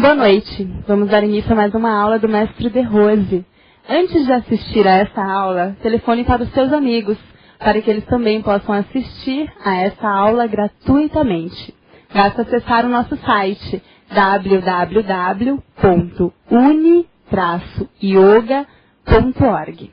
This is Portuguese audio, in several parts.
Boa noite. Vamos dar início a mais uma aula do Mestre De Rose. Antes de assistir a essa aula, telefone para os seus amigos, para que eles também possam assistir a essa aula gratuitamente. Basta acessar o nosso site www.uni-yoga.org.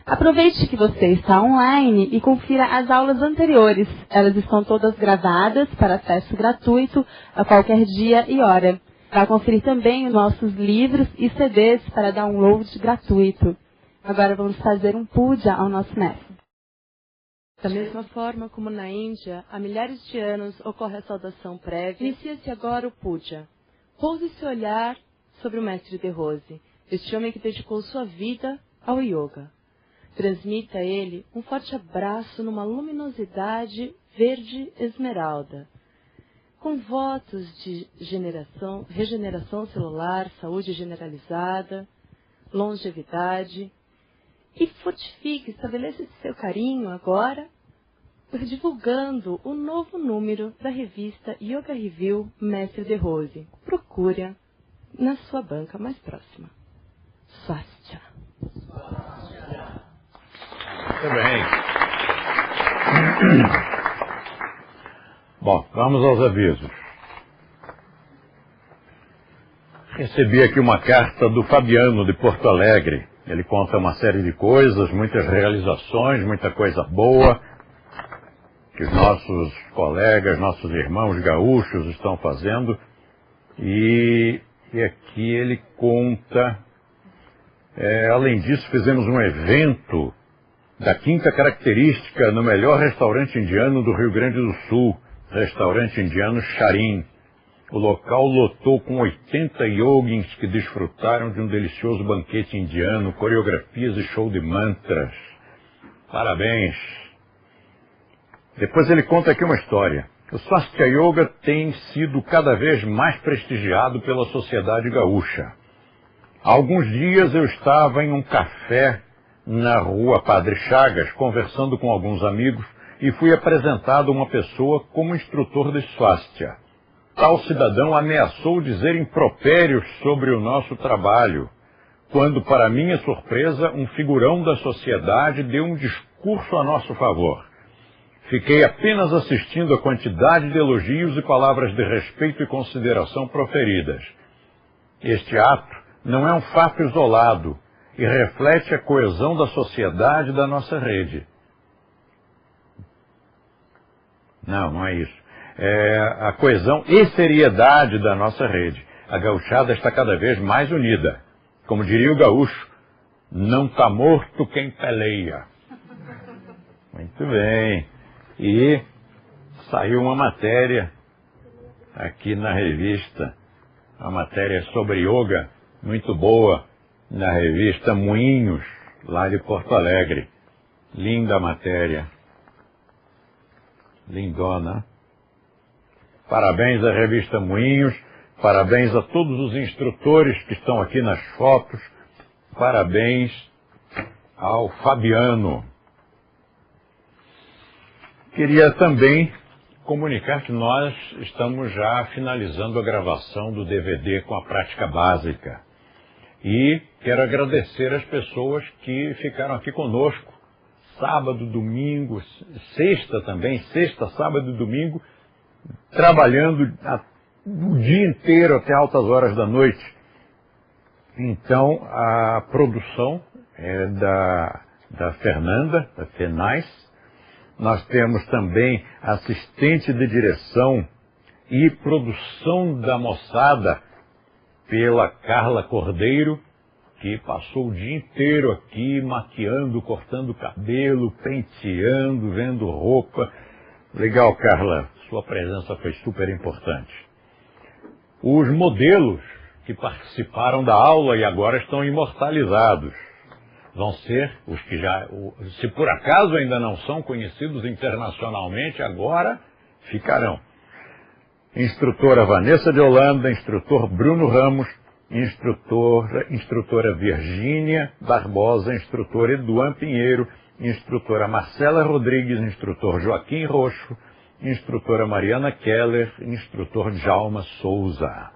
Aproveite que você está online e confira as aulas anteriores. Elas estão todas gravadas para acesso gratuito a qualquer dia e hora. Vai conferir também os nossos livros e CDs para download gratuito. Agora vamos fazer um puja ao nosso mestre. Da mesma forma como na Índia, há milhares de anos ocorre a saudação prévia, inicia-se agora o puja. Pouse seu olhar sobre o Mestre De Rose, este homem que dedicou sua vida ao yoga. Transmita a ele um forte abraço numa luminosidade verde esmeralda, com votos de regeneração celular, saúde generalizada, longevidade. E fortifique, estabeleça esse seu carinho agora, divulgando o novo número da revista Yoga Review Mestre De Rose. Procure na sua banca mais próxima. Swastika. Muito bem. Bom, vamos aos avisos. Recebi aqui uma carta do Fabiano, de Porto Alegre. Ele conta uma série de coisas, muitas realizações, muita coisa boa que os nossos colegas, nossos irmãos gaúchos estão fazendo. E aqui ele conta, além disso, fizemos um evento da quinta característica no melhor restaurante indiano do Rio Grande do Sul, restaurante indiano Charim. O local lotou com 80 yogins que desfrutaram de um delicioso banquete indiano, coreografias e show de mantras. Parabéns! Depois ele conta aqui uma história. O Swastika Yoga tem sido cada vez mais prestigiado pela sociedade gaúcha. Há alguns dias eu estava em um café na rua Padre Chagas, conversando com alguns amigos, e fui apresentado a uma pessoa como instrutor de Swastika. Tal cidadão ameaçou dizer impropérios sobre o nosso trabalho, quando, para minha surpresa, um figurão da sociedade deu um discurso a nosso favor. Fiquei apenas assistindo a quantidade de elogios e palavras de respeito e consideração proferidas. Este ato não é um fato isolado e reflete a coesão da sociedade da nossa rede. Não é isso. É a coesão e seriedade da nossa rede. A gauchada está cada vez mais unida. Como diria o gaúcho, não tá morto quem peleia. Muito bem. E saiu uma matéria aqui na revista, uma matéria sobre yoga, muito boa, na revista Moinhos, lá de Porto Alegre. Linda matéria. Lindona. Parabéns à revista Moinhos, parabéns a todos os instrutores que estão aqui nas fotos, parabéns ao Fabiano. Queria também comunicar que nós estamos já finalizando a gravação do DVD com a prática básica. E quero agradecer as pessoas que ficaram aqui conosco, sábado, domingo, sexta também, sexta, sábado e domingo, trabalhando o dia inteiro até altas horas da noite. Então, a produção é da Fernanda, da Fenais. Nós temos também assistente de direção e produção da moçada pela Carla Cordeiro, que passou o dia inteiro aqui maquiando, cortando cabelo, penteando, vendo roupa. Legal, Carla. Sua presença foi super importante. Os modelos que participaram da aula e agora estão imortalizados vão ser os que já, se por acaso ainda não são conhecidos internacionalmente, agora ficarão. Instrutora Vanessa de Holanda, instrutor Bruno Ramos, instrutora Virgínia Barbosa, instrutor Eduan Pinheiro, instrutora Marcela Rodrigues, instrutor Joaquim Roxo, instrutora Mariana Keller, instrutor Djalma Souza.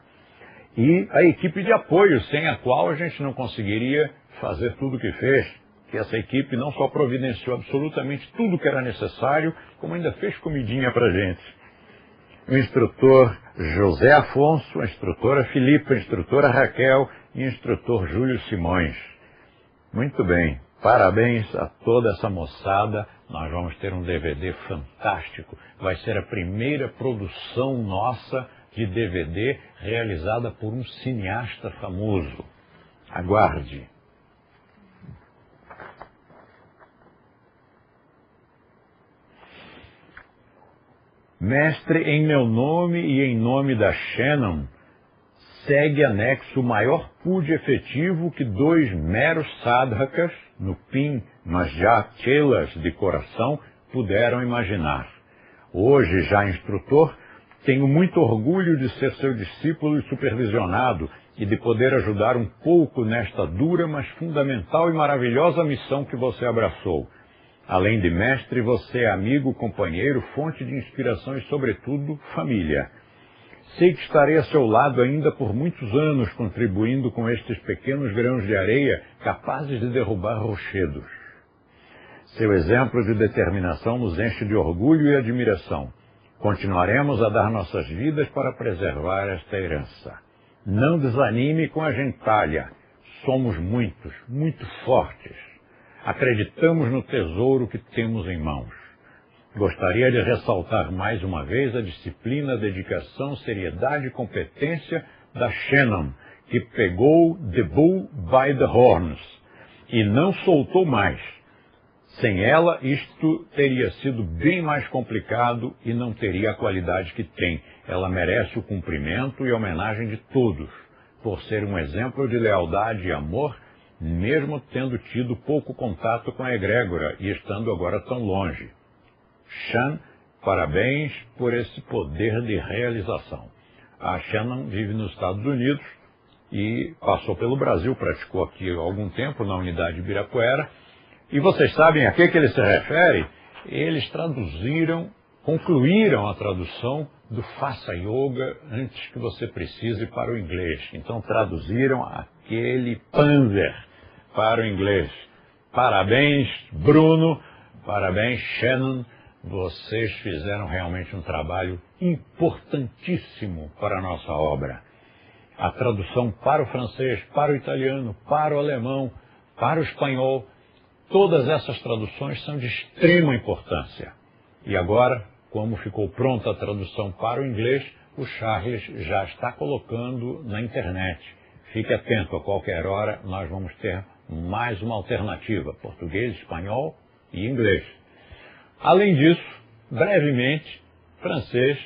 e a equipe de apoio, sem a qual a gente não conseguiria fazer tudo o que fez, que essa equipe não só providenciou absolutamente tudo que era necessário, como ainda fez comidinha para a gente. O instrutor José Afonso, a instrutora Filipa, a instrutora Raquel e o instrutor Júlio Simões. Muito bem, parabéns a toda essa moçada. Nós vamos ter um DVD fantástico. Vai ser a primeira produção nossa de DVD realizada por um cineasta famoso. Aguarde. Mestre, em meu nome e em nome da Shannon, segue anexo o maior PUD efetivo que 2 meros sadhakas, no PIN, mas já chelas de coração, puderam imaginar. Hoje, já instrutor, tenho muito orgulho de ser seu discípulo e supervisionado e de poder ajudar um pouco nesta dura, mas fundamental e maravilhosa missão que você abraçou. Além de mestre, você é amigo, companheiro, fonte de inspiração e, sobretudo, família. Sei que estarei a seu lado ainda por muitos anos, contribuindo com estes pequenos grãos de areia capazes de derrubar rochedos. Seu exemplo de determinação nos enche de orgulho e admiração. Continuaremos a dar nossas vidas para preservar esta herança. Não desanime com a gentalha. Somos muitos, muito fortes. Acreditamos no tesouro que temos em mãos. Gostaria de ressaltar mais uma vez a disciplina, dedicação, seriedade e competência da Shannon, que pegou the bull by the horns e não soltou mais. Sem ela, isto teria sido bem mais complicado e não teria a qualidade que tem. Ela merece o cumprimento e a homenagem de todos, por ser um exemplo de lealdade e amor, mesmo tendo tido pouco contato com a egrégora e estando agora tão longe. Shan, parabéns por esse poder de realização. A Shannon vive nos Estados Unidos e passou pelo Brasil, praticou aqui há algum tempo na unidade de Ibirapuera. E vocês sabem a que ele se refere? Eles concluíram a tradução do Faça Yoga antes que você precise para o inglês. Então traduziram aquele Panzer para o inglês. Parabéns, Bruno, parabéns, Shannon. Vocês fizeram realmente um trabalho importantíssimo para a nossa obra. A tradução para o francês, para o italiano, para o alemão, para o espanhol, todas essas traduções são de extrema importância. E agora, como ficou pronta a tradução para o inglês, o Charles já está colocando na internet. Fique atento, a qualquer hora nós vamos ter mais uma alternativa, português, espanhol e inglês. Além disso, brevemente, francês,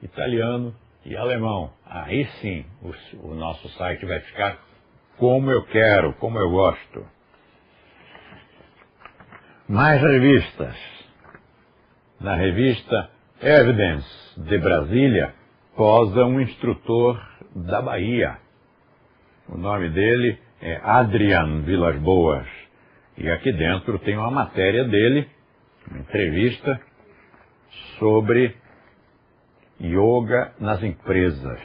italiano e alemão. Aí sim, o nosso site vai ficar como eu quero, como eu gosto. Mais revistas. Na revista Evidence, de Brasília, posa um instrutor da Bahia. O nome dele é Adrian Vilas Boas. E aqui dentro tem uma matéria dele, uma entrevista sobre yoga nas empresas.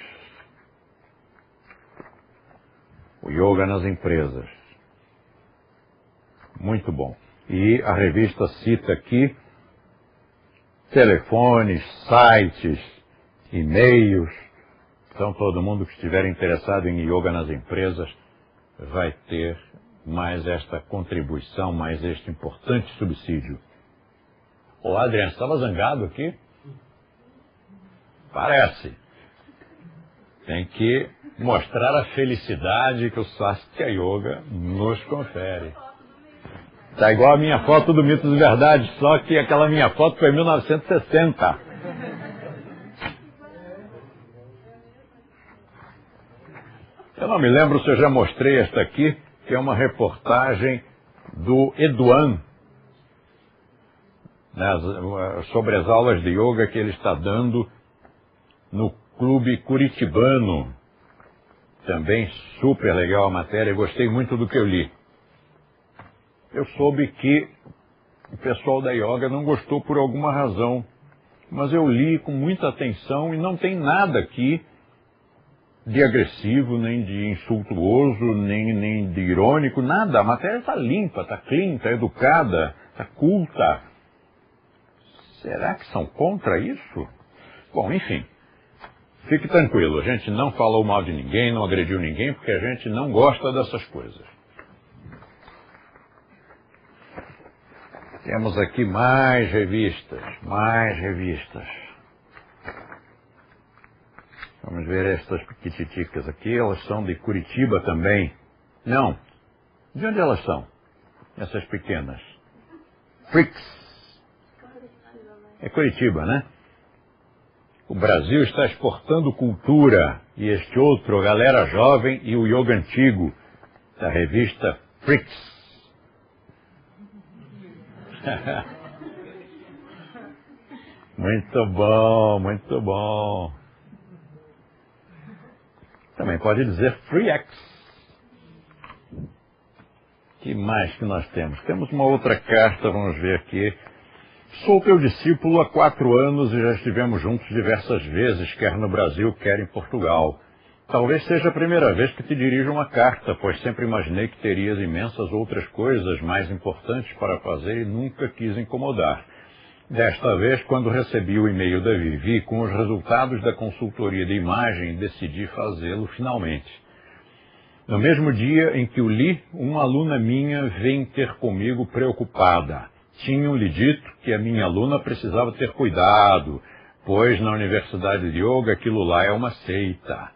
O yoga nas empresas. Muito bom. E a revista cita aqui telefones, sites, e-mails. Então todo mundo que estiver interessado em yoga nas empresas vai ter mais esta contribuição, mais este importante subsídio. Ô Adriano, você estava zangado aqui? Parece. Tem que mostrar a felicidade que o Sastya Yoga nos confere. Tá igual a minha foto do Mito de Verdade, só que aquela minha foto foi em 1960. Eu não me lembro se eu já mostrei esta aqui, que é uma reportagem do Eduan, sobre as aulas de yoga que ele está dando no Clube Curitibano. Também super legal a matéria, gostei muito do que eu li. Eu soube que o pessoal da yoga não gostou por alguma razão, mas eu li com muita atenção e não tem nada aqui de agressivo, nem de insultuoso, nem de irônico, nada. A matéria está limpa, está clean, está educada, está culta. Será que são contra isso? Bom, enfim, fique tranquilo, a gente não falou mal de ninguém, não agrediu ninguém, porque a gente não gosta dessas coisas. Temos aqui mais revistas, mais revistas. Vamos ver estas piquititicas aqui, elas são de Curitiba também. Não, de onde elas são? Essas pequenas. Freaks. É Curitiba, né? O Brasil está exportando cultura, e este outro, a Galera Jovem e o Yoga Antigo, da revista Freaks. Muito bom, muito bom. Também pode dizer Freex. Que mais que nós temos? Temos uma outra carta, vamos ver aqui. Sou teu discípulo há 4 anos e já estivemos juntos diversas vezes, quer no Brasil, quer em Portugal. Talvez seja a primeira vez que te dirijo uma carta, pois sempre imaginei que terias imensas outras coisas mais importantes para fazer e nunca quis incomodar. Desta vez, quando recebi o e-mail da Vivi com os resultados da consultoria de imagem, decidi fazê-lo finalmente. No mesmo dia em que o li, uma aluna minha veio ter comigo preocupada. Tinham-lhe dito que a minha aluna precisava ter cuidado, pois na Universidade de Yoga aquilo lá é uma seita.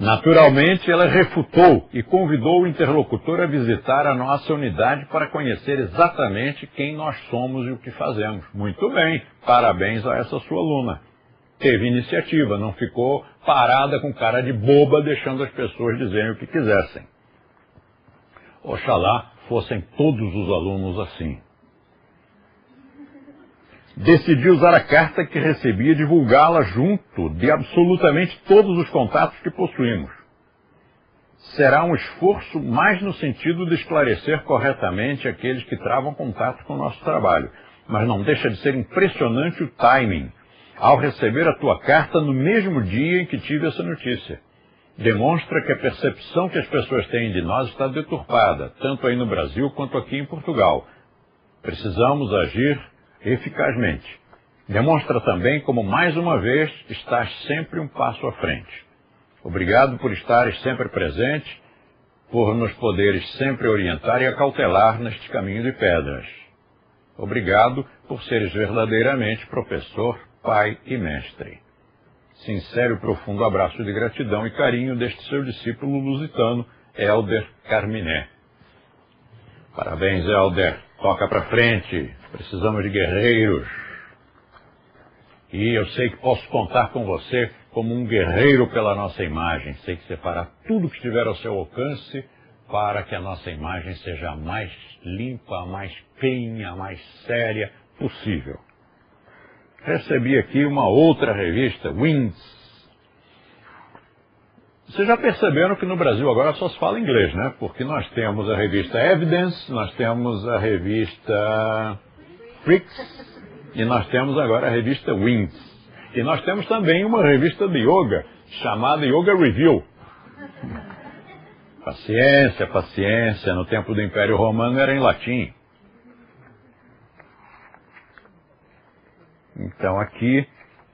Naturalmente, ela refutou e convidou o interlocutor a visitar a nossa unidade para conhecer exatamente quem nós somos e o que fazemos. Muito bem, parabéns a essa sua aluna. Teve iniciativa, não ficou parada com cara de boba deixando as pessoas dizerem o que quisessem. Oxalá fossem todos os alunos assim. Decidi usar a carta que recebi e divulgá-la junto de absolutamente todos os contatos que possuímos. Será um esforço mais no sentido de esclarecer corretamente aqueles que travam contato com o nosso trabalho, mas não deixa de ser impressionante o timing ao receber a tua carta no mesmo dia em que tive essa notícia. Demonstra que a percepção que as pessoas têm de nós está deturpada, tanto aí no Brasil quanto aqui em Portugal. Precisamos agir eficazmente. Demonstra também como, mais uma vez, estás sempre um passo à frente. Obrigado por estares sempre presente, por nos poderes sempre orientar e acautelar neste caminho de pedras. Obrigado por seres verdadeiramente professor, pai e mestre. Sincero e profundo abraço de gratidão e carinho deste seu discípulo lusitano, Helder Carminé. Parabéns, Helder. Toca pra frente. Precisamos de guerreiros. E eu sei que posso contar com você como um guerreiro pela nossa imagem. Sei que você fará tudo o que estiver ao seu alcance para que a nossa imagem seja a mais limpa, a mais clean, a mais séria possível. Recebi aqui uma outra revista, Wings. Vocês já perceberam que no Brasil agora só se fala inglês, né? Porque nós temos a revista Evidence, nós temos a revista Freaks e nós temos agora a revista Wings. E nós temos também uma revista de yoga chamada Yoga Review. Paciência, paciência. No tempo do Império Romano era em latim. Então aqui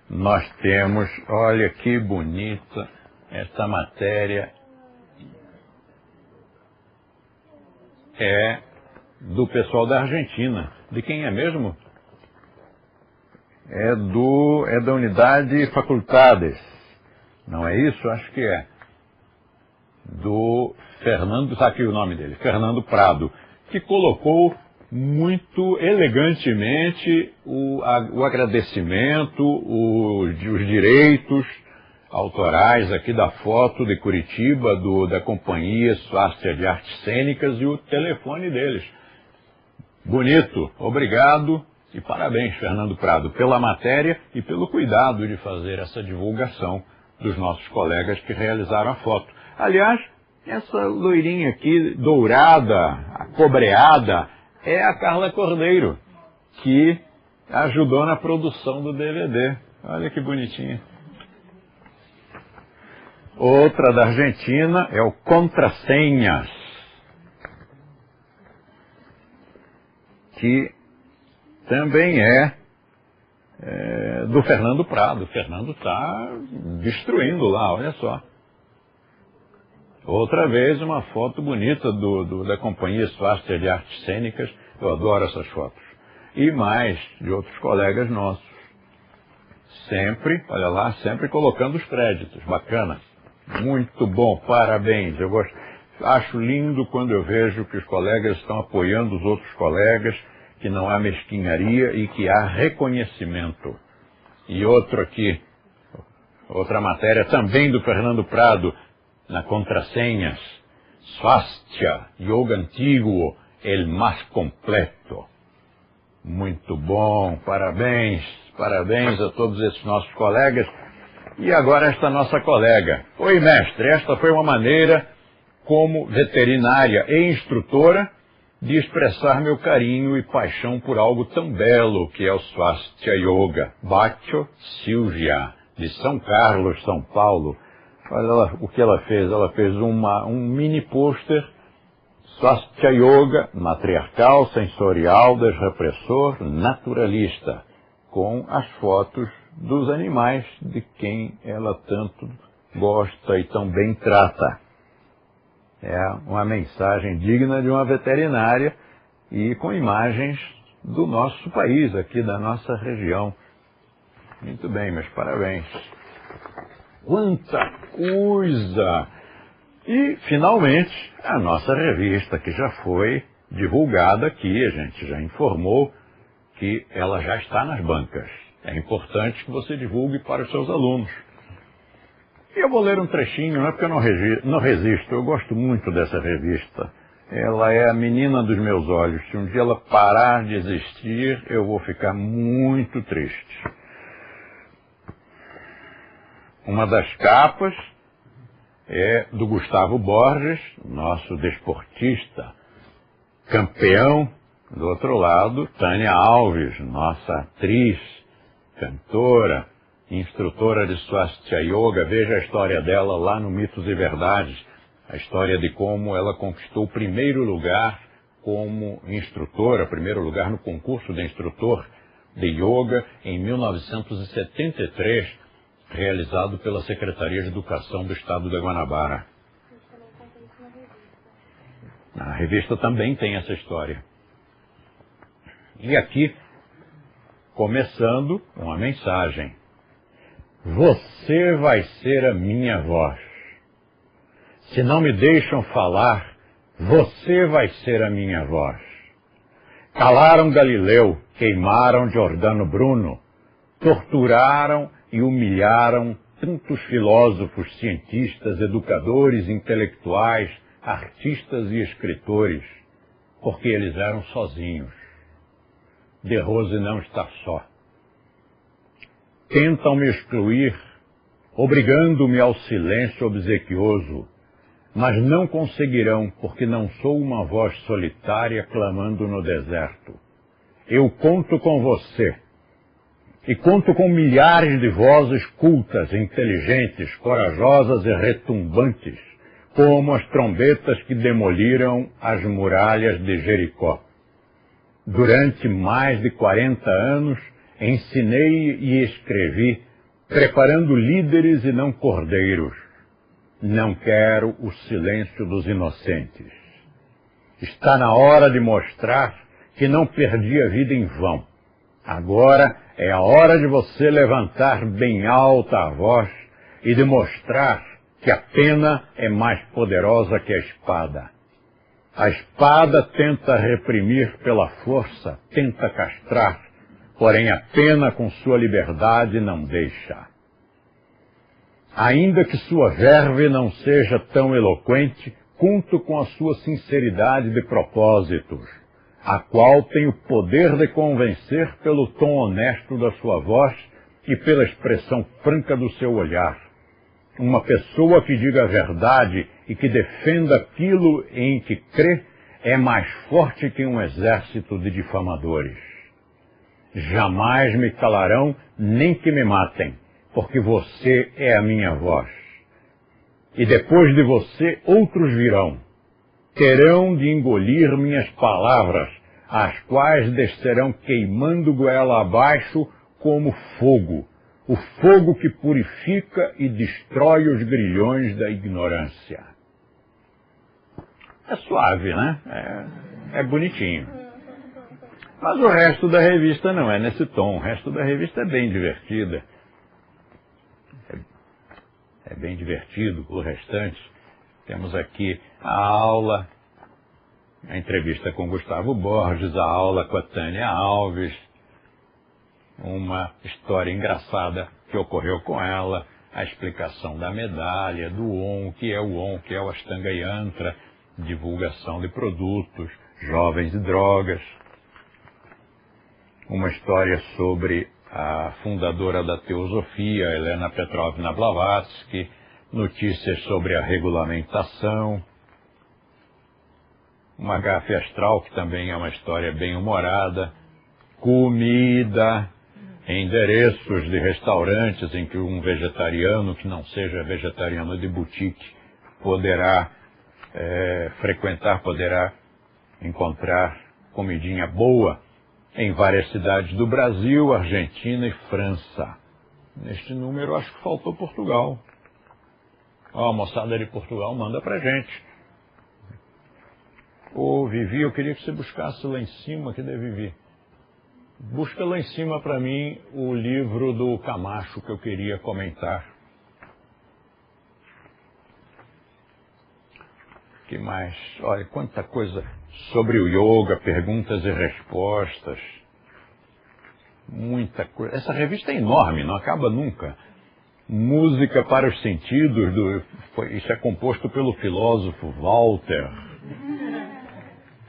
nós temos, olha que bonita esta matéria, é do pessoal da Argentina. De quem é mesmo? É da unidade Faculdades. Não é isso? Acho que é. Do Fernando, está aqui o nome dele, Fernando Prado, que colocou muito elegantemente o agradecimento, os direitos autorais aqui da foto de Curitiba, da Companhia Swastika de Artes Cênicas e o telefone deles. Bonito, obrigado e parabéns, Fernando Prado, pela matéria e pelo cuidado de fazer essa divulgação dos nossos colegas que realizaram a foto. Aliás, essa loirinha aqui, dourada, acobreada, é a Carla Cordeiro, que ajudou na produção do DVD. Olha que bonitinha. Outra da Argentina é o Contrasenhas, que também é do Fernando Prado. O Fernando está destruindo lá, olha só. Outra vez uma foto bonita da Companhia Swastika de Artes Cênicas. Eu adoro essas fotos. E mais de outros colegas nossos. Sempre, olha lá, sempre colocando os créditos. Bacana. Muito bom, parabéns. Eu acho lindo quando eu vejo que os colegas estão apoiando os outros colegas, que não há mesquinharia e que há reconhecimento. E outro aqui, outra matéria também do Fernando Prado, na Contrasenhas, Swastika, Yoga Antiguo, el más completo. Muito bom, parabéns, parabéns a todos esses nossos colegas. E agora esta nossa colega. Oi, mestre, esta foi uma maneira, como veterinária e instrutora, de expressar meu carinho e paixão por algo tão belo que é o Swastika Yoga. Baccio Silvia, de São Carlos, São Paulo. Olha o que ela fez. Ela fez um mini pôster Swastika Yoga, matriarcal, sensorial, desrepressor, naturalista, com as fotos dos animais de quem ela tanto gosta e tão bem trata. É uma mensagem digna de uma veterinária e com imagens do nosso país, aqui da nossa região. Muito bem, meus parabéns. Quanta coisa! E, finalmente, a nossa revista, que já foi divulgada aqui, a gente já informou que ela já está nas bancas. É importante que você divulgue para os seus alunos. E eu vou ler um trechinho, não é porque eu não resisto, eu gosto muito dessa revista. Ela é a menina dos meus olhos. Se um dia ela parar de existir, eu vou ficar muito triste. Uma das capas é do Gustavo Borges, nosso desportista, campeão. Do outro lado, Tânia Alves, nossa atriz, cantora, instrutora de Swastika Yoga. Veja a história dela lá no Mitos e Verdades, a história de como ela conquistou o primeiro lugar como instrutora, primeiro lugar no concurso de instrutor de yoga em 1973, realizado pela Secretaria de Educação do Estado de Guanabara. A revista também tem essa história. E aqui, começando uma mensagem. Você vai ser a minha voz. Se não me deixam falar, você vai ser a minha voz. Calaram Galileu, queimaram Giordano Bruno, torturaram e humilharam tantos filósofos, cientistas, educadores, intelectuais, artistas e escritores, porque eles eram sozinhos. De Rose não está só. Tentam me excluir, obrigando-me ao silêncio obsequioso, mas não conseguirão, porque não sou uma voz solitária clamando no deserto. Eu conto com você, e conto com milhares de vozes cultas, inteligentes, corajosas e retumbantes, como as trombetas que demoliram as muralhas de Jericó. Durante mais de 40 anos, ensinei e escrevi, preparando líderes e não cordeiros. Não quero o silêncio dos inocentes. Está na hora de mostrar que não perdi a vida em vão. Agora é a hora de você levantar bem alta a voz e de mostrar que a pena é mais poderosa que a espada. A espada tenta reprimir pela força, tenta castrar, porém a pena com sua liberdade não deixa. Ainda que sua verve não seja tão eloquente, conto com a sua sinceridade de propósitos, a qual tem o poder de convencer pelo tom honesto da sua voz e pela expressão franca do seu olhar. Uma pessoa que diga a verdade e que defenda aquilo em que crê é mais forte que um exército de difamadores. Jamais me calarão nem que me matem, porque você é a minha voz. e depois de você outros virão. Terão de engolir minhas palavras, as quais descerão queimando goela abaixo como fogo, o fogo que purifica e destrói os grilhões da ignorância. É suave, né? É bonitinho. Mas o resto da revista não é nesse tom. O resto da revista é bem divertida. É bem divertido o restante. Temos aqui a aula, a entrevista com Gustavo Borges, a aula com a Tânia Alves, uma história engraçada que ocorreu com ela, a explicação da medalha, do ON, o que é o ON, o que é o Ashtanga Yantra, divulgação de produtos, jovens e drogas, uma história sobre a fundadora da teosofia, Helena Petrovna Blavatsky, notícias sobre a regulamentação, uma gafe astral, que também é uma história bem humorada, comida, endereços de restaurantes em que um vegetariano que não seja vegetariano de boutique poderá frequentar, poderá encontrar comidinha boa em várias cidades do Brasil, Argentina e França. Neste número acho que faltou Portugal. A moçada de Portugal manda pra gente. Ô Vivi, eu queria que você buscasse lá em cima, cadê Vivi? Busca lá em cima para mim o livro do Camacho que eu queria comentar. Que mais? Olha, quanta coisa sobre o yoga, perguntas e respostas. Muita coisa. Essa revista é enorme, não acaba nunca. Música para os sentidos, isso é composto pelo filósofo Walter,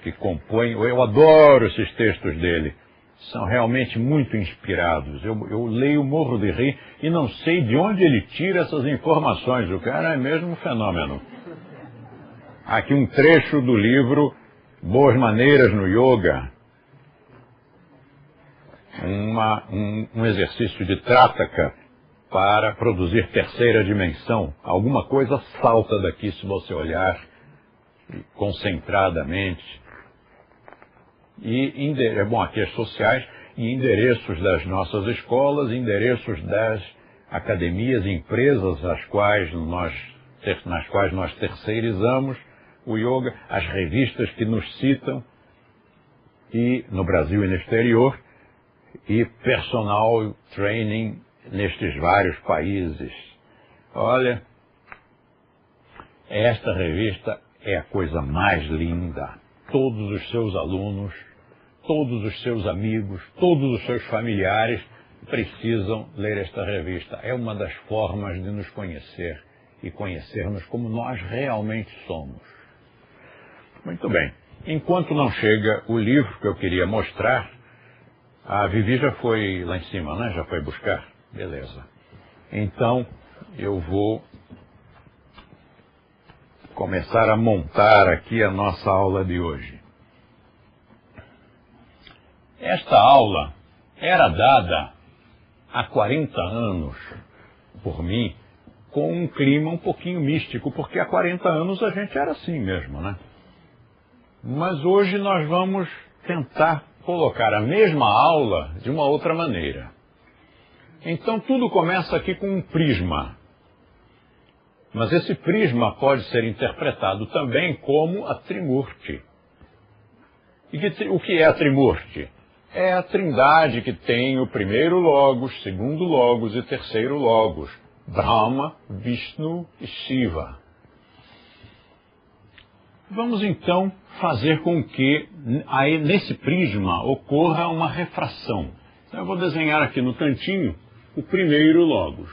que compõe, eu adoro esses textos dele, são realmente muito inspirados. Eu leio, morro de rir e não sei de onde ele tira essas informações, o cara é mesmo um fenômeno. Aqui um trecho do livro Boas Maneiras no Yoga, um exercício de Trataka para produzir terceira dimensão. Alguma coisa salta daqui se você olhar concentradamente. Bom, aqui as sociais e endereços das nossas escolas, endereços das academias e empresas nas quais nós terceirizamos o yoga, as revistas que nos citam, e no Brasil e no exterior, e personal training nestes vários países. Olha, esta revista é a coisa mais linda. Todos os seus alunos, todos os seus amigos, todos os seus familiares precisam ler esta revista. É uma das formas de nos conhecer e conhecermos como nós realmente somos. Muito bem. Enquanto não chega o livro que eu queria mostrar, a Vivi já foi lá em cima, né? Já foi buscar? Beleza. Então, eu vou começar a montar aqui a nossa aula de hoje. Esta aula era dada há 40 anos por mim com um clima um pouquinho místico, porque há 40 anos a gente era assim mesmo, né? Mas hoje nós vamos tentar colocar a mesma aula de uma outra maneira. Então tudo começa aqui com um prisma. Mas esse prisma pode ser interpretado também como a Trimurti. E o que é a Trimurti? É a trindade que tem o primeiro Logos, segundo Logos e terceiro Logos. Brahma, Vishnu e Shiva. Vamos então fazer com que aí, nesse prisma ocorra uma refração. Então, eu vou desenhar aqui no cantinho o primeiro Logos.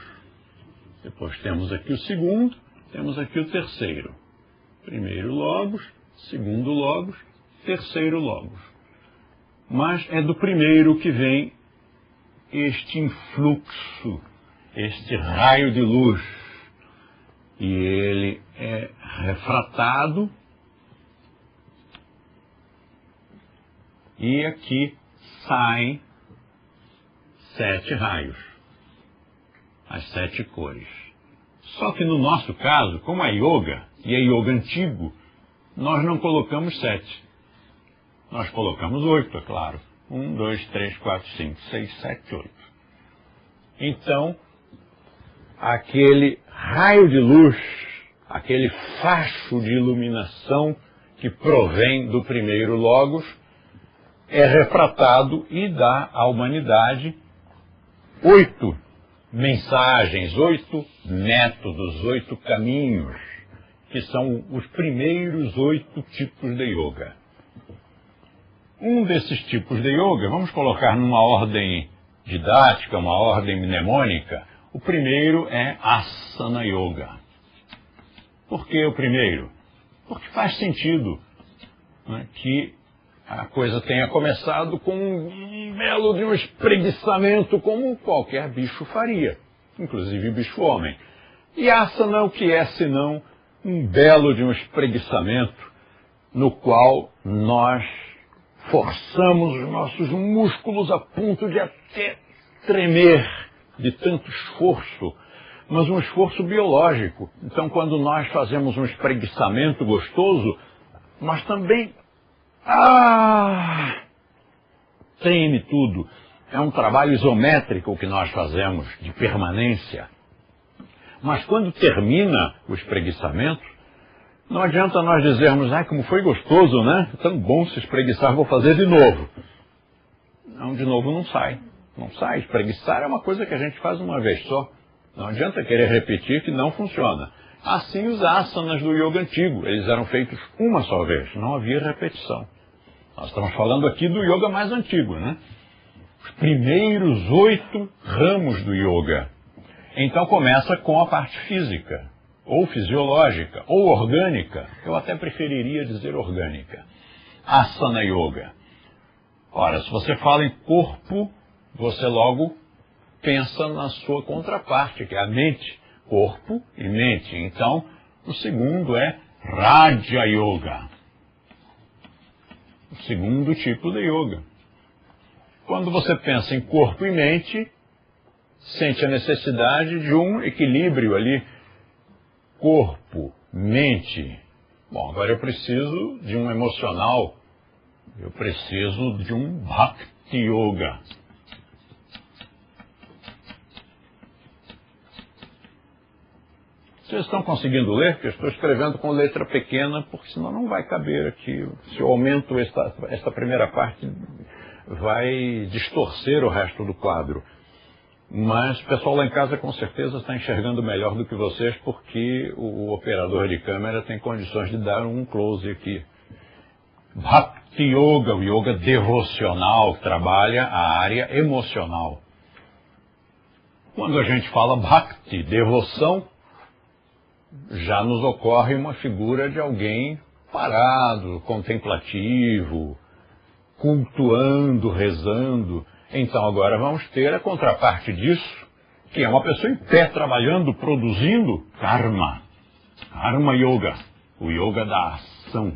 Depois temos aqui o segundo, temos aqui o terceiro. Primeiro Logos, segundo Logos, terceiro Logos. Mas é do primeiro que vem este influxo, este raio de luz. E ele é refratado. E aqui saem 7 raios, as 7 cores. Só que no nosso caso, como é yoga, e é yoga antigo, nós não colocamos 7. Nós colocamos 8, é claro. 1, 2, 3, 4, 5, 6, 7, 8. Então, aquele raio de luz, aquele facho de iluminação que provém do primeiro logos, é refratado e dá à humanidade 8 mensagens, 8 métodos, 8 caminhos, que são os primeiros 8 tipos de yoga. Um desses tipos de yoga, vamos colocar numa ordem didática, uma ordem mnemônica, o primeiro é Asana Yoga. Por que o primeiro? Porque faz sentido, né, que a coisa tenha começado com um belo de um espreguiçamento, como qualquer bicho faria, inclusive bicho homem. E asana, o que é senão um belo de um espreguiçamento, no qual nós forçamos os nossos músculos a ponto de até tremer de tanto esforço, mas um esforço biológico. Então, quando nós fazemos um espreguiçamento gostoso, nós também treme tudo. É um trabalho isométrico que nós fazemos, de permanência. Mas quando termina o espreguiçamento, não adianta nós dizermos, como foi gostoso, né? Tão bom se espreguiçar, vou fazer de novo. Não, de novo não sai. Não sai. Espreguiçar é uma coisa que a gente faz uma vez só. Não adianta querer repetir que não funciona. Assim os asanas do yoga antigo, eles eram feitos uma só vez, não havia repetição. Nós estamos falando aqui do yoga mais antigo, né? Os primeiros 8 ramos do yoga. Então começa com a parte física, ou fisiológica, ou orgânica. Eu até preferiria dizer orgânica. Asana Yoga. Ora, se você fala em corpo, você logo pensa na sua contraparte, que é a mente. Corpo e mente. Então, o segundo é Raja Yoga. O segundo tipo de yoga. Quando você pensa em corpo e mente, sente a necessidade de um equilíbrio ali. Corpo, mente. Bom, agora eu preciso de um emocional. Eu preciso de um Bhakti Yoga. Vocês estão conseguindo ler? Porque eu estou escrevendo com letra pequena, porque senão não vai caber aqui. Se eu aumento esta primeira parte, vai distorcer o resto do quadro. Mas o pessoal lá em casa com certeza está enxergando melhor do que vocês, porque o operador de câmera tem condições de dar um close aqui. Bhakti Yoga, o yoga devocional, trabalha a área emocional. Quando a gente fala Bhakti, devoção, já nos ocorre uma figura de alguém parado, contemplativo, cultuando, rezando. Então agora vamos ter a contraparte disso, que é uma pessoa em pé, trabalhando, produzindo karma. Karma Yoga, o yoga da ação.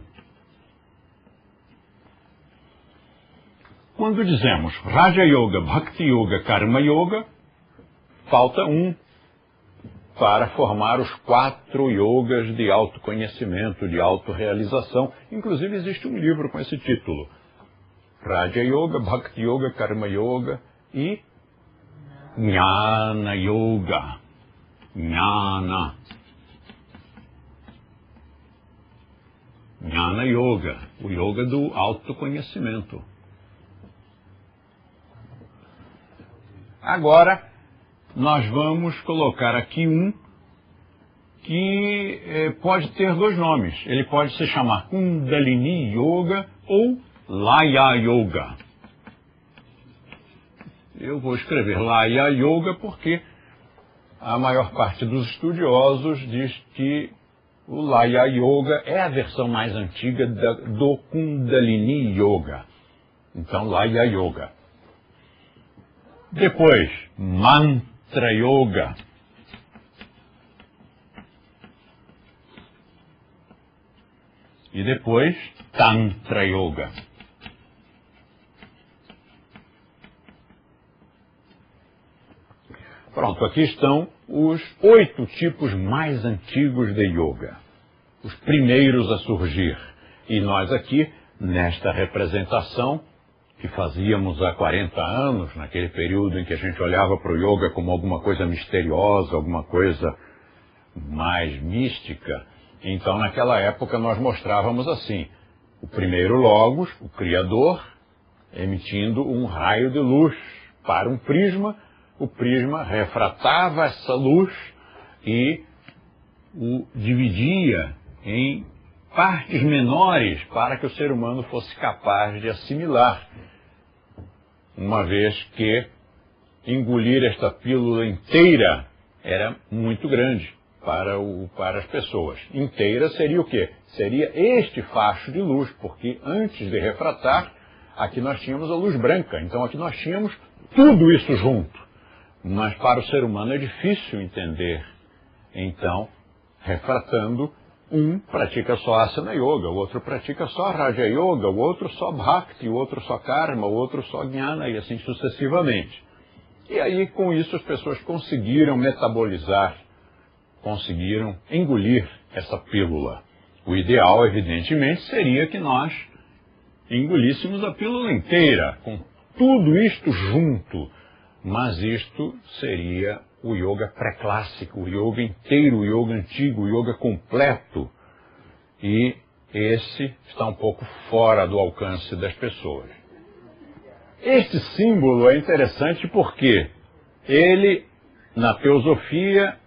Quando dizemos Raja Yoga, Bhakti Yoga, Karma Yoga, falta um para formar os 4 yogas de autoconhecimento, de autorrealização. Inclusive existe um livro com esse título. Raja Yoga, Bhakti Yoga, Karma Yoga e Jnana Yoga. Jnana. Jnana Yoga, o yoga do autoconhecimento. Agora, nós vamos colocar aqui um que pode ter 2 nomes. Ele pode se chamar Kundalini Yoga ou Laya Yoga. Eu vou escrever Laya Yoga porque a maior parte dos estudiosos diz que o Laya Yoga é a versão mais antiga do Kundalini Yoga. Então, Laya Yoga. Depois, Mantra Yoga. E depois, Tantra Yoga. Pronto. Pronto, aqui estão os 8 tipos mais antigos de yoga, os primeiros a surgir. E nós aqui, nesta representação, que fazíamos há 40 anos, naquele período em que a gente olhava para o yoga como alguma coisa misteriosa, alguma coisa mais mística, então naquela época nós mostrávamos assim, o primeiro logos, o Criador, emitindo um raio de luz para um prisma, o prisma refratava essa luz e o dividia em partes menores para que o ser humano fosse capaz de assimilar, uma vez que engolir esta pílula inteira era muito grande para as pessoas. Inteira seria o quê? Seria este facho de luz, porque antes de refratar, aqui nós tínhamos a luz branca, então aqui nós tínhamos tudo isso junto. Mas para o ser humano é difícil entender. Então, refratando, um pratica só Asana Yoga, o outro pratica só Raja Yoga, o outro só Bhakti, o outro só Karma, o outro só Jnana e assim sucessivamente. E aí, com isso, as pessoas conseguiram metabolizar, conseguiram engolir essa pílula. O ideal, evidentemente, seria que nós engolíssemos a pílula inteira, com tudo isto junto. Mas isto seria o yoga pré-clássico, o yoga inteiro, o yoga antigo, o yoga completo. E esse está um pouco fora do alcance das pessoas. Este símbolo é interessante porque ele, na teosofia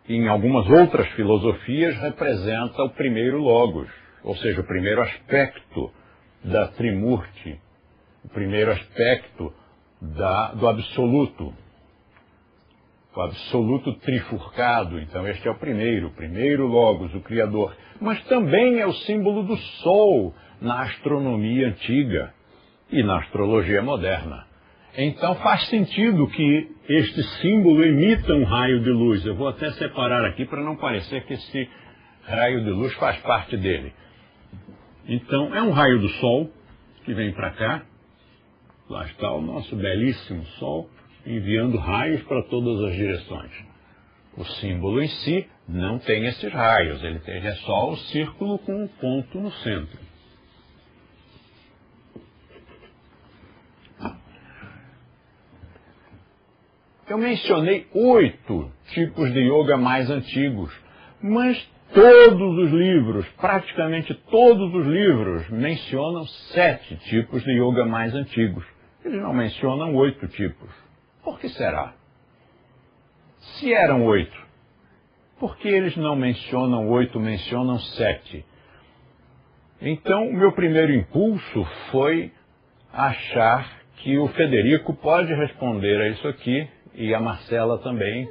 e em algumas outras filosofias, representa o primeiro logos, ou seja, o primeiro aspecto da Trimurti, o primeiro aspecto do absoluto, o absoluto trifurcado. Então este é o primeiro logos, o Criador. Mas também é o símbolo do Sol na astronomia antiga e na astrologia moderna. Então faz sentido que este símbolo emita um raio de luz. Eu vou até separar aqui para não parecer que esse raio de luz faz parte dele. Então é um raio do Sol que vem para cá. Lá está o nosso belíssimo Sol, enviando raios para todas as direções. O símbolo em si não tem esses raios, ele é só o círculo com um ponto no centro. Eu mencionei 8 tipos de yoga mais antigos, mas todos os livros, praticamente todos os livros, mencionam 7 tipos de yoga mais antigos. Eles não mencionam 8 tipos. Por que será? Se eram 8, por que eles não mencionam 8, mencionam 7? Então, o meu primeiro impulso foi achar que o Federico pode responder a isso aqui, e a Marcela também.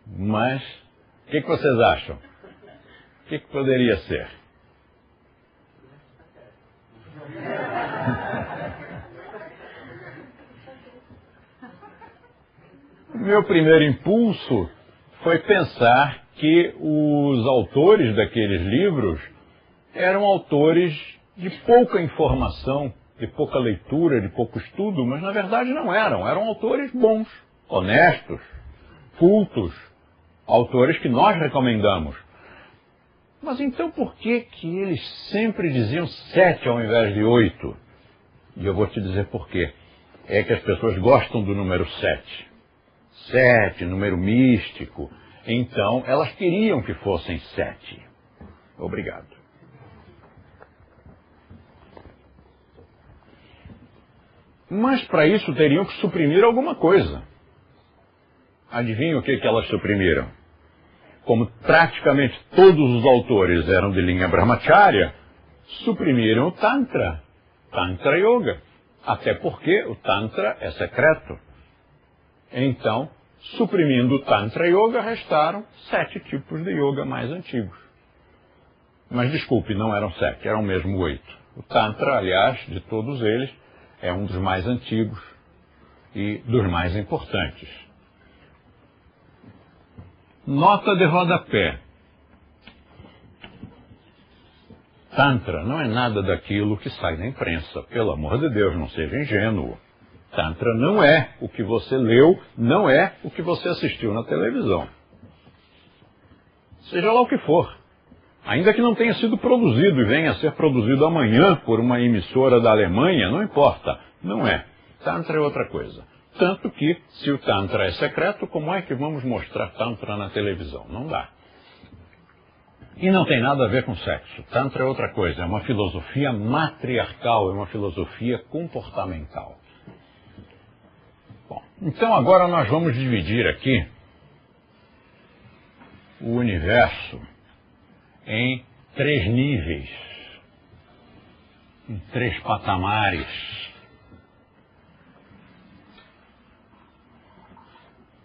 Mas, o que vocês acham? O que poderia ser? O meu primeiro impulso foi pensar que os autores daqueles livros eram autores de pouca informação, de pouca leitura, de pouco estudo, mas na verdade não eram. Eram autores bons, honestos, cultos, autores que nós recomendamos. Mas então por que eles sempre diziam 7 ao invés de 8? E eu vou te dizer por quê. É que as pessoas gostam do número 7. 7, número místico. Então, elas queriam que fossem 7. Obrigado. Mas para isso teriam que suprimir alguma coisa. Adivinha o que elas suprimiram? Como praticamente todos os autores eram de linha Brahmacharya, suprimiram o Tantra, Tantra Yoga. Até porque o Tantra é secreto. Então, suprimindo o Tantra Yoga, restaram 7 tipos de yoga mais antigos. Mas desculpe, não eram 7, eram mesmo 8. O Tantra, aliás, de todos eles, é um dos mais antigos e dos mais importantes. Nota de rodapé. Tantra não é nada daquilo que sai da imprensa. Pelo amor de Deus, não seja ingênuo. Tantra não é o que você leu, não é o que você assistiu na televisão. Seja lá o que for. Ainda que não tenha sido produzido e venha a ser produzido amanhã por uma emissora da Alemanha, não importa. Não é. Tantra é outra coisa. Tanto que, se o Tantra é secreto, como é que vamos mostrar Tantra na televisão? Não dá. E não tem nada a ver com sexo. Tantra é outra coisa. É uma filosofia matriarcal, é uma filosofia comportamental. Bom, então agora nós vamos dividir aqui o universo em 3 níveis, em 3 patamares.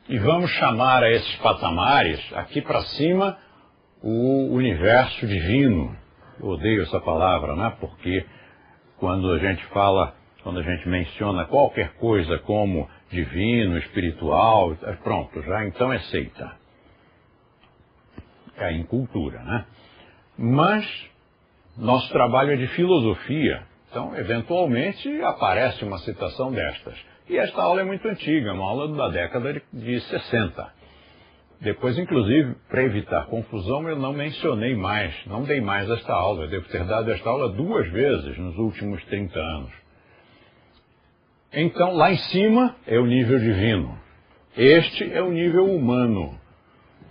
E vamos chamar a esses patamares, aqui para cima, o universo divino. Eu odeio essa palavra, né? Porque quando a gente menciona qualquer coisa como divino, espiritual, pronto, já então é seita. É incultura, né? Mas nosso trabalho é de filosofia, então eventualmente aparece uma citação destas. E esta aula é muito antiga, uma aula da década de 60. Depois, inclusive, para evitar confusão, eu não mencionei mais, não dei mais esta aula. Eu devo ter dado esta aula 2 vezes nos últimos 30 anos. Então, lá em cima é o nível divino. Este é o nível humano.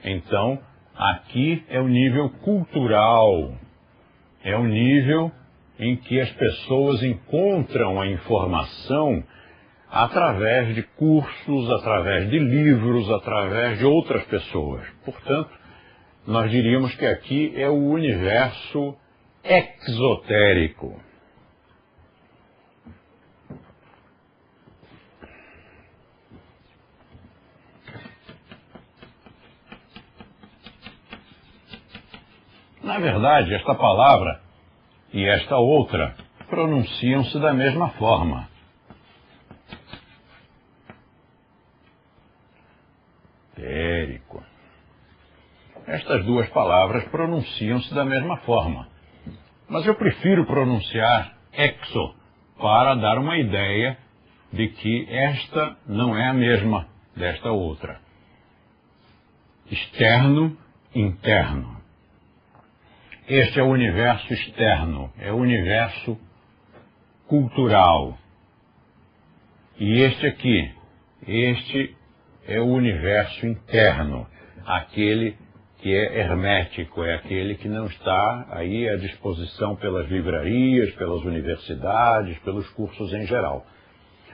Então, aqui é o nível cultural. É o nível em que as pessoas encontram a informação através de cursos, através de livros, através de outras pessoas. Portanto, nós diríamos que aqui é o universo exotérico. Na verdade, esta palavra e esta outra pronunciam-se da mesma forma. Etérico. Estas 2 palavras pronunciam-se da mesma forma. Mas eu prefiro pronunciar exo para dar uma ideia de que esta não é a mesma desta outra. Externo, interno. Este é o universo externo, é o universo cultural. E este é o universo interno, aquele que é hermético, é aquele que não está aí à disposição pelas livrarias, pelas universidades, pelos cursos em geral.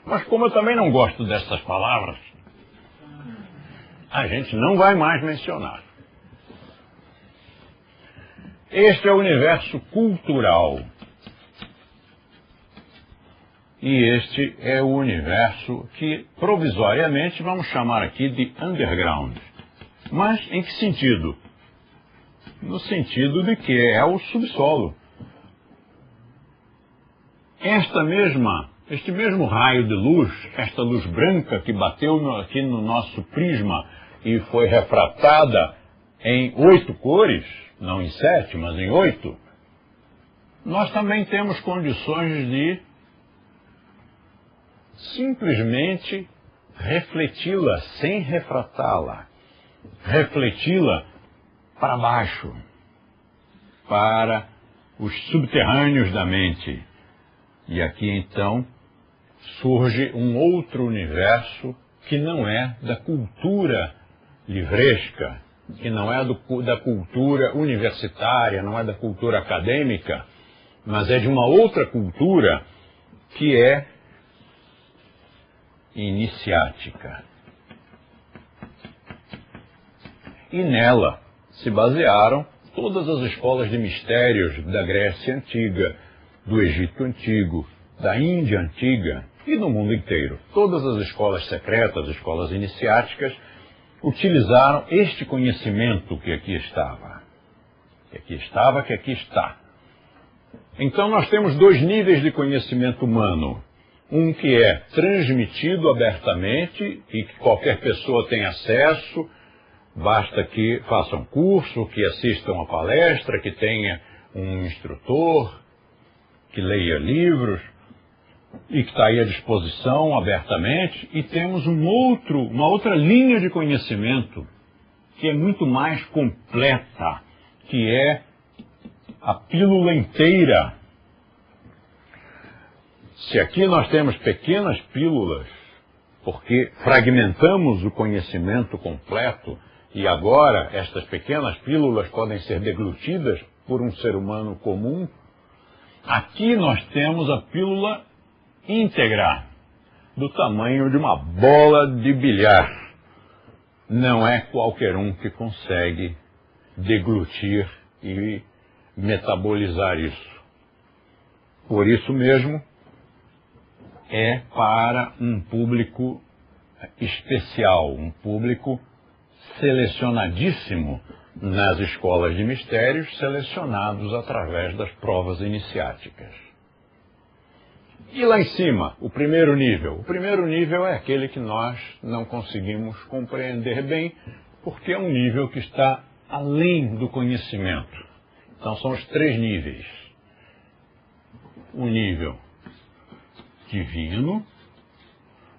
Mas como eu também não gosto dessas palavras, a gente não vai mais mencionar. Este é o universo cultural. E este é o universo que, provisoriamente, vamos chamar aqui de underground. Mas em que sentido? No sentido de que é o subsolo. Este mesmo raio de luz, esta luz branca que bateu aqui no nosso prisma e foi refratada em 8 cores, não em 7, mas em 8, nós também temos condições de simplesmente refleti-la sem refratá-la, refleti-la para baixo, para os subterrâneos da mente. E aqui então surge um outro universo que não é da cultura livresca, que não é da cultura universitária, não é da cultura acadêmica, mas é de uma outra cultura que é iniciática. E nela se basearam todas as escolas de mistérios da Grécia Antiga, do Egito Antigo, da Índia Antiga e do mundo inteiro. Todas as escolas secretas, escolas iniciáticas, utilizaram este conhecimento que aqui estava. Que aqui está. Então nós temos 2 níveis de conhecimento humano. Um que é transmitido abertamente e que qualquer pessoa tem acesso, basta que faça um curso, que assista uma palestra, que tenha um instrutor, que leia livros. e que está aí à disposição abertamente, e temos uma outra linha de conhecimento que é muito mais completa, que é a pílula inteira. Se aqui nós temos pequenas pílulas, porque fragmentamos o conhecimento completo, e agora estas pequenas pílulas podem ser deglutidas por um ser humano comum, aqui nós temos a pílula íntegra, do tamanho de uma bola de bilhar. Não é qualquer um que consegue deglutir e metabolizar isso. Por isso mesmo, é para um público especial, um público selecionadíssimo nas escolas de mistérios, selecionados através das provas iniciáticas. E lá em cima, o primeiro nível. O primeiro nível é aquele que nós não conseguimos compreender bem, porque é um nível que está além do conhecimento. Então são os 3 níveis. O nível divino,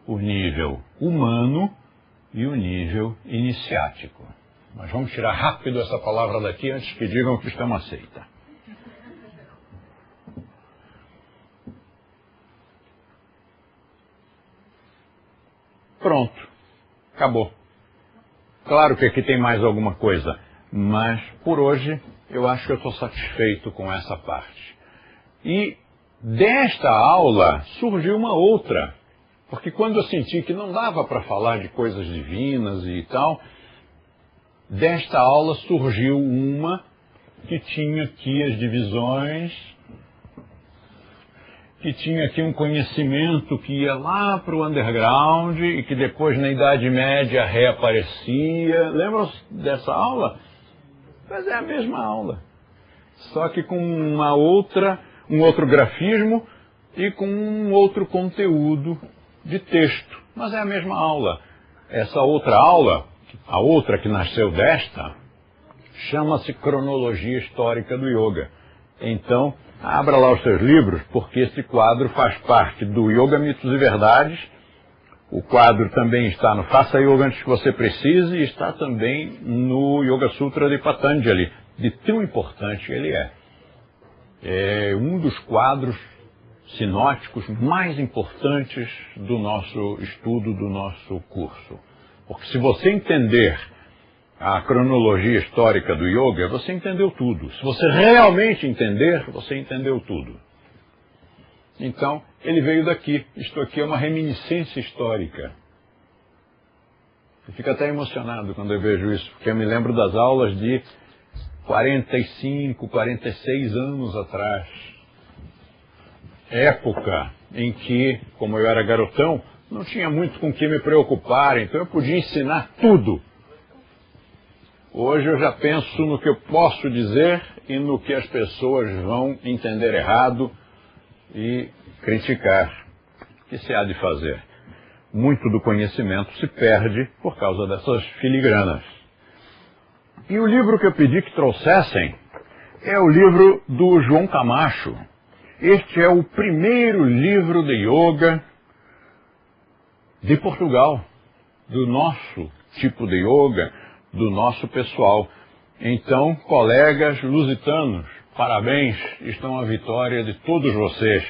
o nível humano e o nível iniciático. Mas vamos tirar rápido essa palavra daqui antes que digam que está uma seita. Pronto. Acabou. Claro que aqui tem mais alguma coisa, mas por hoje eu acho que eu estou satisfeito com essa parte. E desta aula surgiu uma outra, porque quando eu senti que não dava para falar de coisas divinas e tal, desta aula surgiu uma que tinha aqui as divisões, que tinha aqui um conhecimento que ia lá para o underground e que depois na Idade Média reaparecia. Lembram-se dessa aula? Mas é a mesma aula, só que com um outro grafismo e com um outro conteúdo de texto. Mas é a mesma aula. Essa outra aula, a outra que nasceu desta, chama-se Cronologia Histórica do Yoga. Então, abra lá os seus livros, porque esse quadro faz parte do Yoga, Mitos e Verdades. O quadro também está no Faça Yoga Antes que Você Precise e está também no Yoga Sutra de Patanjali, de tão importante ele é. É um dos quadros sinóticos mais importantes do nosso estudo, do nosso curso. Porque se você entender a cronologia histórica do yoga, você entendeu tudo. Se você realmente entender, você entendeu tudo. Então, ele veio daqui. Isto aqui é uma reminiscência histórica. Eu fico até emocionado quando eu vejo isso, porque eu me lembro das aulas de 45, 46 anos atrás. Época em que, como eu era garotão, não tinha muito com que me preocupar, então eu podia ensinar tudo. Hoje eu já penso no que eu posso dizer e no que as pessoas vão entender errado e criticar. O que se há de fazer? Muito do conhecimento se perde por causa dessas filigranas. E o livro que eu pedi que trouxessem é o livro do João Camacho. Este é o primeiro livro de yoga de Portugal, do nosso tipo de yoga, do nosso pessoal. Então, colegas lusitanos, parabéns, estão à vitória de todos vocês.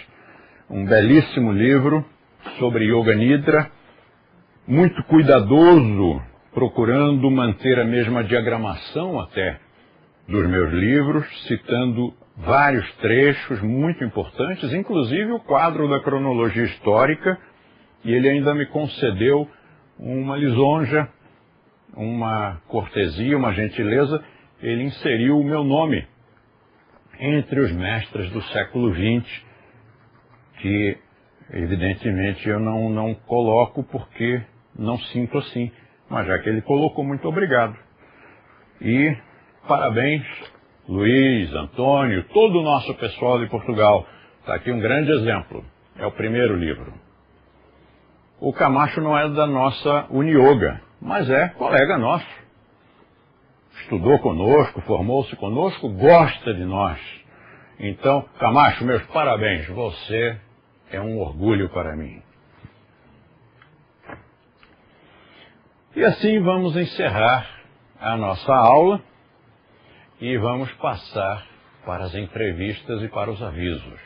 Um belíssimo livro sobre Yoga Nidra, muito cuidadoso, procurando manter a mesma diagramação até dos meus livros, citando vários trechos muito importantes, inclusive o quadro da cronologia histórica, e ele ainda me concedeu uma lisonja, uma cortesia, uma gentileza. Ele inseriu o meu nome entre os mestres do século XX, que evidentemente eu não coloco porque não sinto assim, mas já que ele colocou, muito obrigado. E parabéns, Luiz, Antônio, todo o nosso pessoal de Portugal. Está aqui um grande exemplo, é o primeiro livro. O Camacho não é da nossa Uniyoga, mas é colega nosso. Estudou conosco, formou-se conosco, gosta de nós. Então, Camacho, meus parabéns, você é um orgulho para mim. E assim vamos encerrar a nossa aula e vamos passar para as entrevistas e para os avisos.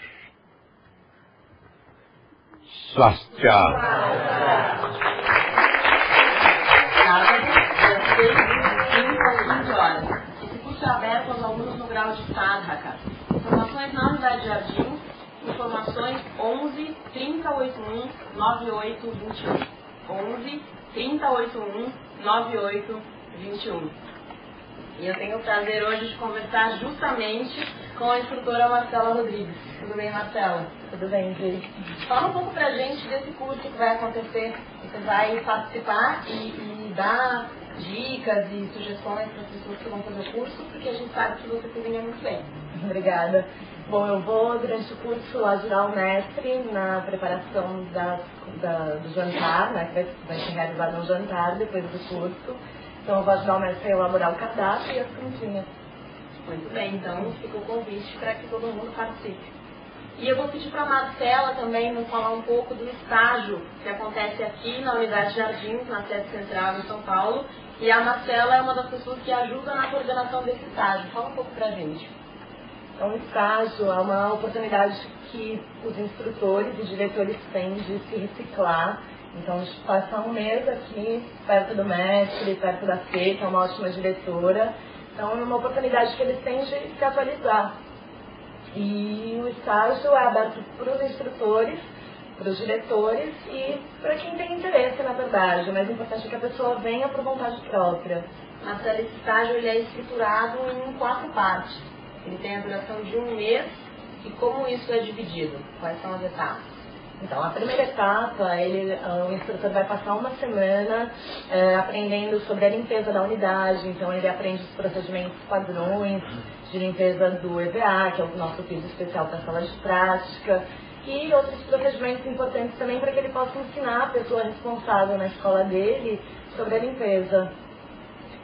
Swastika! Esse curso é aberto aos alunos no grau de Sadhaka. Informações na Unidade de Jardim, informações 11 3081 9821. 11 3081 9821. E eu tenho o prazer hoje de conversar justamente com a instrutora Marcela Rodrigues. Tudo bem, Marcela? Tudo bem, Cris. Fala um pouco pra gente desse curso que vai acontecer. Você vai participar e dar dicas e sugestões para as pessoas que vão fazer o curso, porque a gente sabe que você cozinha muito bem. Obrigada. Bom, eu vou, durante o curso, ajudar o mestre na preparação do jantar, né, que vai ser realizado um jantar depois do curso. Então, eu vou ajudar o mestre a elaborar o cardápio e as cantinhas. Muito bem, então fica o convite para que todo mundo participe. E eu vou pedir para a Marcela também nos falar um pouco do estágio que acontece aqui na Unidade Jardins, na sede central em São Paulo. E a Marcela é uma das pessoas que ajuda na coordenação desse estágio. Fala um pouco para a gente. Então, o estágio é uma oportunidade que os instrutores e diretores têm de se reciclar. Então, a gente passa um mês aqui, perto do mestre, perto da Fê, que é uma ótima diretora. Então, é uma oportunidade que eles têm de se atualizar. E o estágio é aberto para os instrutores, para os diretores e para quem tem interesse, na verdade. O mais importante é que a pessoa venha por vontade própria. Marcela, esse estágio ele é estruturado em 4 partes. Ele tem a duração de um mês. E como isso é dividido? Quais são as etapas? Então, a primeira etapa, o instrutor vai passar uma semana aprendendo sobre a limpeza da unidade. Então, ele aprende os procedimentos padrões de limpeza do EVA, que é o nosso piso especial para a sala de prática, e outros procedimentos importantes também para que ele possa ensinar a pessoa responsável na escola dele sobre a limpeza.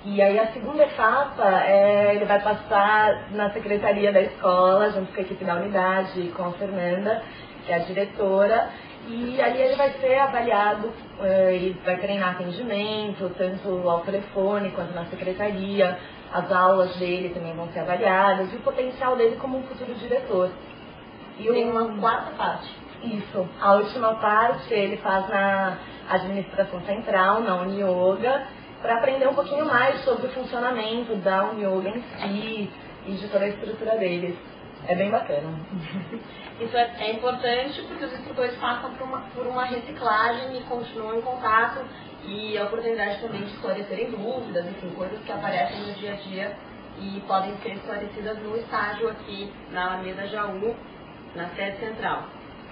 E aí a segunda etapa, ele vai passar na secretaria da escola, junto com a equipe da unidade, com a Fernanda, que é a diretora, e ali ele vai ser avaliado e vai treinar atendimento, tanto ao telefone quanto na secretaria. As aulas dele também vão ser avaliadas e o potencial dele como um futuro diretor. E tem uma 4ª parte. Isso. A última parte ele faz na administração central, na Unioga, para aprender um pouquinho mais sobre o funcionamento da Unioga em si e de toda a estrutura deles. É bem bacana. Isso é importante porque os instrutores passam por uma reciclagem e continuam em contato, e a oportunidade também de esclarecerem dúvidas, enfim, coisas que aparecem no dia a dia e podem ser esclarecidas no estágio aqui na Alameda Jaú, na sede central.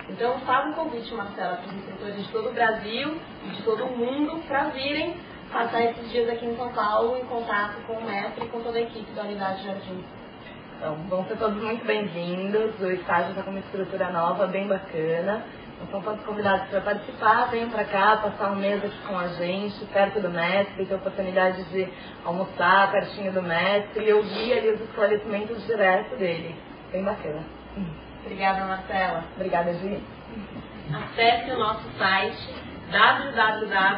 Então, faz um convite, Marcela, para os instrutores de todo o Brasil e de todo o mundo para virem passar esses dias aqui em São Paulo em contato com o mestre e com toda a equipe da Unidade Jardim. Então, vão ser todos muito bem-vindos. O estágio está com uma estrutura nova, bem bacana. Então, são todos convidados para participar. Venham para cá, passar um mês aqui com a gente, perto do mestre, ter a oportunidade de almoçar pertinho do mestre e ouvir ali os esclarecimentos direto dele. Bem bacana. Obrigada, Marcela. Obrigada, Gi. Acesse o nosso site www.uni-yoga